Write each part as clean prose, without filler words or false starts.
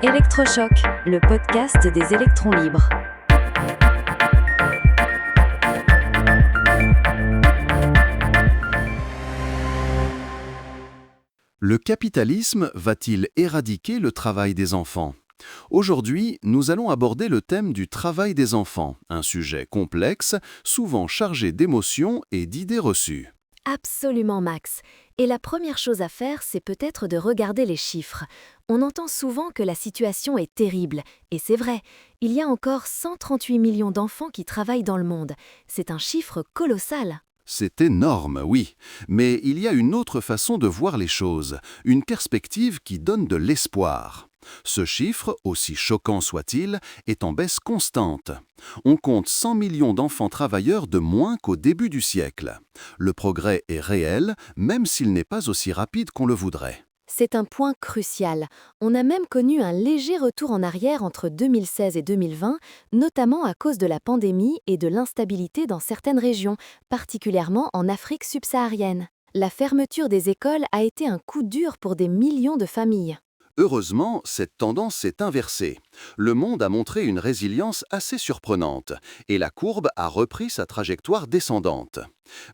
Électrochoc, le podcast des électrons libres. Le capitalisme va-t-il éradiquer le travail des enfants ? Aujourd'hui, nous allons aborder le thème du travail des enfants, un sujet complexe, souvent chargé d'émotions et d'idées reçues. Absolument, Max. Et la première chose à faire, c'est peut-être de regarder les chiffres. On entend souvent que la situation est terrible, et c'est vrai. Il y a encore 138 millions d'enfants qui travaillent dans le monde. C'est un chiffre colossal. C'est énorme, oui, mais il y a une autre façon de voir les choses, une perspective qui donne de l'espoir. Ce chiffre, aussi choquant soit-il, est en baisse constante. On compte 100 millions d'enfants travailleurs de moins qu'au début du siècle. Le progrès est réel, même s'il n'est pas aussi rapide qu'on le voudrait. C'est un point crucial. On a même connu un léger retour en arrière entre 2016 et 2020, notamment à cause de la pandémie et de l'instabilité dans certaines régions, particulièrement en Afrique subsaharienne. La fermeture des écoles a été un coup dur pour des millions de familles. Heureusement, cette tendance s'est inversée. Le monde a montré une résilience assez surprenante, et la courbe a repris sa trajectoire descendante.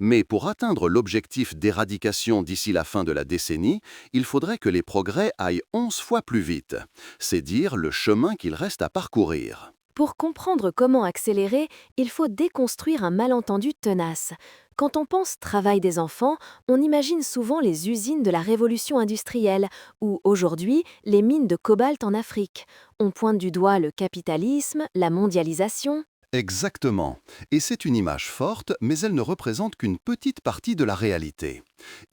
Mais pour atteindre l'objectif d'éradication d'ici la fin de la décennie, il faudrait que les progrès aillent 11 fois plus vite. C'est dire le chemin qu'il reste à parcourir. Pour comprendre comment accélérer, il faut déconstruire un malentendu tenace. Quand on pense travail des enfants, on imagine souvent les usines de la révolution industrielle ou, aujourd'hui, les mines de cobalt en Afrique. On pointe du doigt le capitalisme, la mondialisation. Exactement. Et c'est une image forte, mais elle ne représente qu'une petite partie de la réalité.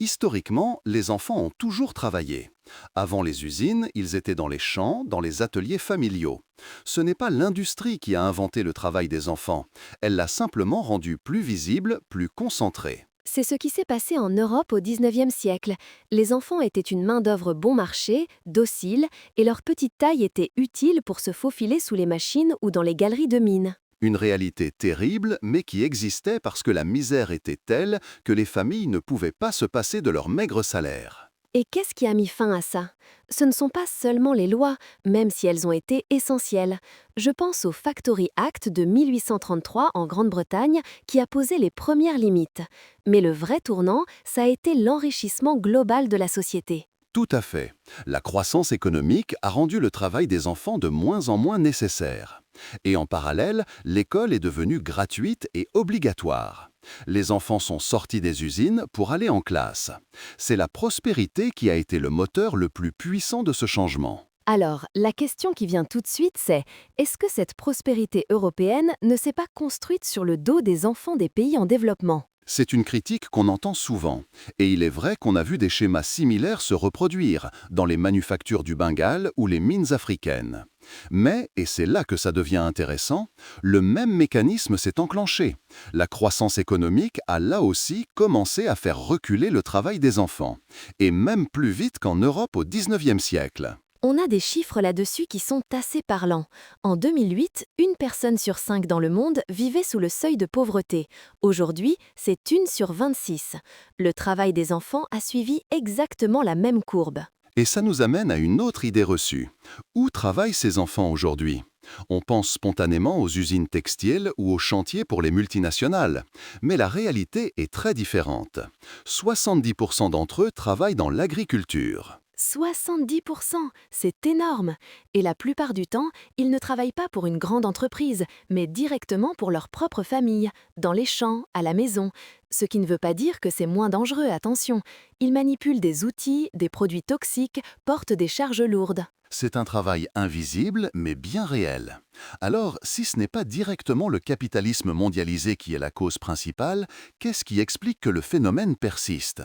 Historiquement, les enfants ont toujours travaillé. Avant les usines, ils étaient dans les champs, dans les ateliers familiaux. Ce n'est pas l'industrie qui a inventé le travail des enfants. Elle l'a simplement rendu plus visible, plus concentré. C'est ce qui s'est passé en Europe au XIXe siècle. Les enfants étaient une main-d'œuvre bon marché, docile, et leur petite taille était utile pour se faufiler sous les machines ou dans les galeries de mines. Une réalité terrible, mais qui existait parce que la misère était telle que les familles ne pouvaient pas se passer de leur maigre salaire. Et qu'est-ce qui a mis fin à ça ? Ce ne sont pas seulement les lois, même si elles ont été essentielles. Je pense au Factory Act de 1833 en Grande-Bretagne qui a posé les premières limites. Mais le vrai tournant, ça a été l'enrichissement global de la société. Tout à fait. La croissance économique a rendu le travail des enfants de moins en moins nécessaire. Et en parallèle, l'école est devenue gratuite et obligatoire. Les enfants sont sortis des usines pour aller en classe. C'est la prospérité qui a été le moteur le plus puissant de ce changement. Alors, la question qui vient tout de suite, c'est est-ce que cette prospérité européenne ne s'est pas construite sur le dos des enfants des pays en développement ? C'est une critique qu'on entend souvent, et il est vrai qu'on a vu des schémas similaires se reproduire dans les manufactures du Bengale ou les mines africaines. Mais, et c'est là que ça devient intéressant, le même mécanisme s'est enclenché. La croissance économique a là aussi commencé à faire reculer le travail des enfants, et même plus vite qu'en Europe au XIXe siècle. On a des chiffres là-dessus qui sont assez parlants. En 2008, une personne sur 5 dans le monde vivait sous le seuil de pauvreté. Aujourd'hui, c'est 1 sur 26. Le travail des enfants a suivi exactement la même courbe. Et ça nous amène à une autre idée reçue. Où travaillent ces enfants aujourd'hui ? On pense spontanément aux usines textiles ou aux chantiers pour les multinationales. Mais la réalité est très différente. 70% d'entre eux travaillent dans l'agriculture. 70%, c'est énorme. Et la plupart du temps, ils ne travaillent pas pour une grande entreprise, mais directement pour leur propre famille, dans les champs, à la maison. Ce qui ne veut pas dire que c'est moins dangereux, attention. Ils manipulent des outils, des produits toxiques, portent des charges lourdes. C'est un travail invisible, mais bien réel. Alors, si ce n'est pas directement le capitalisme mondialisé qui est la cause principale, qu'est-ce qui explique que le phénomène persiste ?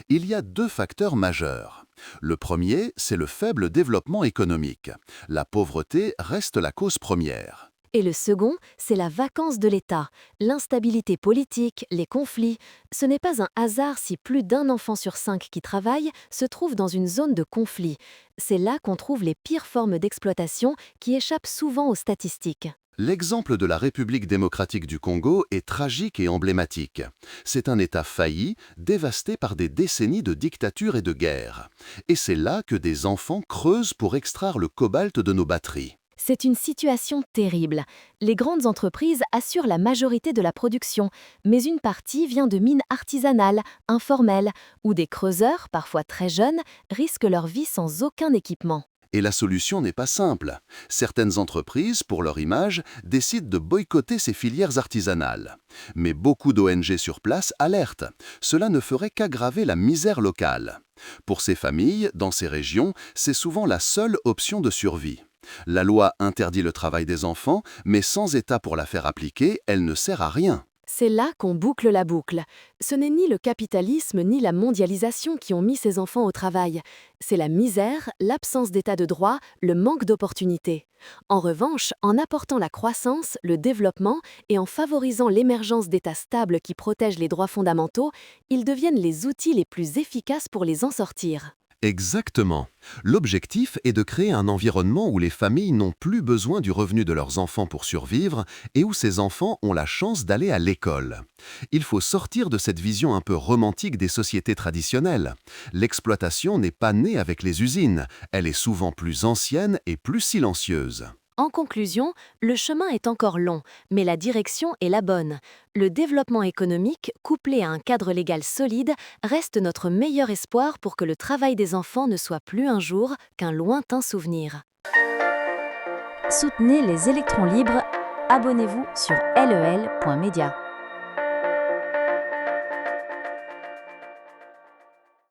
Il y a deux facteurs majeurs. Le premier, c'est le faible développement économique. La pauvreté reste la cause première. Et le second, c'est la vacance de l'État, l'instabilité politique, les conflits. Ce n'est pas un hasard si plus d'un enfant sur 5 qui travaille se trouve dans une zone de conflit. C'est là qu'on trouve les pires formes d'exploitation qui échappent souvent aux statistiques. L'exemple de la République démocratique du Congo est tragique et emblématique. C'est un État failli, dévasté par des décennies de dictature et de guerre. Et c'est là que des enfants creusent pour extraire le cobalt de nos batteries. C'est une situation terrible. Les grandes entreprises assurent la majorité de la production, mais une partie vient de mines artisanales, informelles, où des creuseurs, parfois très jeunes, risquent leur vie sans aucun équipement. Et la solution n'est pas simple. Certaines entreprises, pour leur image, décident de boycotter ces filières artisanales. Mais beaucoup d'ONG sur place alertent. Cela ne ferait qu'aggraver la misère locale. Pour ces familles, dans ces régions, c'est souvent la seule option de survie. La loi interdit le travail des enfants, mais sans État pour la faire appliquer, elle ne sert à rien. C'est là qu'on boucle la boucle. Ce n'est ni le capitalisme ni la mondialisation qui ont mis ces enfants au travail. C'est la misère, l'absence d'état de droit, le manque d'opportunités. En revanche, en apportant la croissance, le développement et en favorisant l'émergence d'États stables qui protègent les droits fondamentaux, ils deviennent les outils les plus efficaces pour les en sortir. Exactement. L'objectif est de créer un environnement où les familles n'ont plus besoin du revenu de leurs enfants pour survivre et où ces enfants ont la chance d'aller à l'école. Il faut sortir de cette vision un peu romantique des sociétés traditionnelles. L'exploitation n'est pas née avec les usines, elle est souvent plus ancienne et plus silencieuse. En conclusion, le chemin est encore long, mais la direction est la bonne. Le développement économique, couplé à un cadre légal solide, reste notre meilleur espoir pour que le travail des enfants ne soit plus un jour qu'un lointain souvenir. Soutenez les électrons libres. Abonnez-vous sur lel.media.